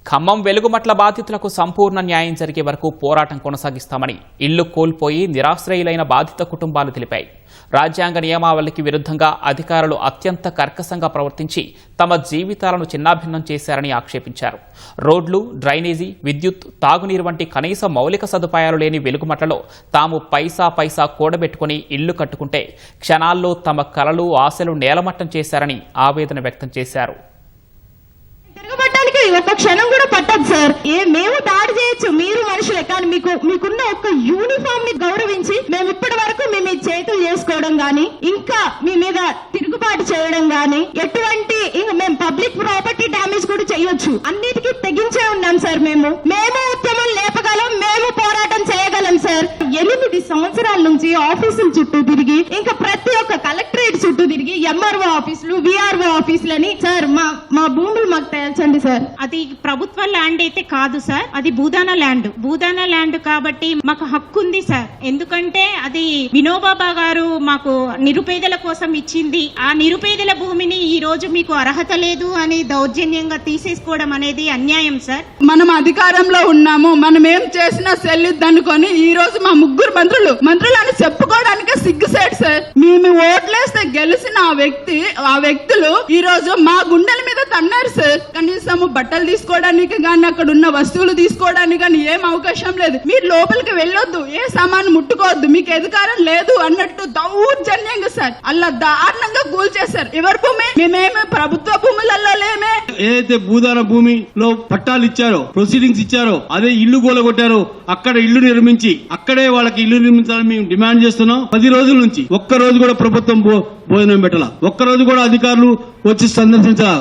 ఖమ్మం వెలుగుమట్ల బాధితులకు సంపూర్ణ న్యాయం జరిగే వరకు పోరాటం కొనసాగిస్తామని ఇళ్లు కోల్పోయి నిరాశ్రయులైన బాధిత కుటుంబాలు తెలిపాయి. రాజ్యాంగ నియమావళికి విరుద్ధంగా అధికారులు అత్యంత కర్కశంగా ప్రవర్తించి తమ జీవితాలను చిన్నాభిన్నం చేశారని ఆక్షేపించారు. రోడ్లు, డ్రైనేజీ, విద్యుత్, తాగునీరు వంటి కనీస మౌలిక సదుపాయాలు లేని వెలుగుమట్లలో తాము పైసా కూడబెట్టుకుని ఇళ్లు కట్టుకుంటే క్షణాల్లో తమ కలలు, ఆశలు నేలమట్టం చేశారని ఆవేదన వ్యక్తం చేశారు. ఒక క్షణం కూడా పట్టదు సార్. మేము దాడి చేయొచ్చు, మీరు మనుషులే, కానీ మీకున్న ఒక యూనిఫామ్ ని గౌరవించి మేము ఇప్పటి వరకు మీ మీద చేతులు చేసుకోవడం గానీ, ఇంకా మీ మీద తిరుగుబాటు చేయడం గానీ, ఎటువంటి మేము పబ్లిక్ ప్రాపర్టీ డ్యామేజ్ కూడా చేయొచ్చు. అన్నిటికీ తెగించే ఉన్నాం సార్. మేము ఉద్యమం లేపగలం, మేము పోరాటం చేయగలం సార్. 8 సంవత్సరాల నుంచి ఆఫీసుల చుట్టూ తిరిగి, ఇంకా ప్రతి ఒక్క కలెక్టరేట్ చుట్టూ తిరిగి, ఎంఆర్ఓ ఆఫీసులు, విఆర్ఓ ఆఫీసులని సార్ మా భూములు మాకు తేల్చండి సార్. అది ప్రభుత్వ ల్యాండ్ అయితే కాదు సార్, అది భూదాన ల్యాండ్ కాబట్టి మాకు హక్కు ఉంది సార్. ఎందుకంటే అది వినోబాబా గారు మాకు నిరుపేదల కోసం ఇచ్చింది. ఆ నిరుపేదల భూమిని ఈ రోజు మీకు అర్హత లేదు అని దౌర్జన్యంగా తీసేసుకోవడం అనేది అన్యాయం సార్. మనం అధికారంలో ఉన్నాము, మనం ఏం చేసినా సెల్లుద్దనుకొని ఈ రోజు మా ముగ్గురు మంత్రులని చెప్పుకోవడానికి సిగ్గుసేట్ సార్. మేము ఓట్లేస్తే గెలిచిన ఆ వ్యక్తులు ఈ రోజు మా గుండెల మీద తన్నారు సార్. కనీసము బట్టలు తీసుకోవడానికి గానీ, అక్కడ ఉన్న వస్తువులు తీసుకోవడానికి గానీ ఏం అవకాశం లేదు. మీరు లోపలికి వెళ్ళొద్దు, ఏ సామాను ముట్టుకోవద్దు, మీకు అధికారం లేదు అన్నట్టు దౌర్జన్యంగా సార్ అలా దారుణంగా కూల్చేశారు. ఎవరి భూమి? మేమేమి ప్రభుత్వ భూములలో లేమే. ఏదైతే భూదాన భూమిలో పట్టాలు ఇచ్చారో, ప్రొసీడింగ్స్ ఇచ్చారో, అదే ఇల్లు కూలగొట్టారో, అక్కడ ఇల్లు నిర్మించి అక్కడే వాళ్ళకి ఇల్లు నిర్మించాలని మేము డిమాండ్ చేస్తున్నాం. 10 రోజుల నుంచి ఒక్క రోజు కూడా ప్రభుత్వం భోజనం పెట్టాల, ఒక్క రోజు కూడా అధికారులు వచ్చి సందర్శించాల.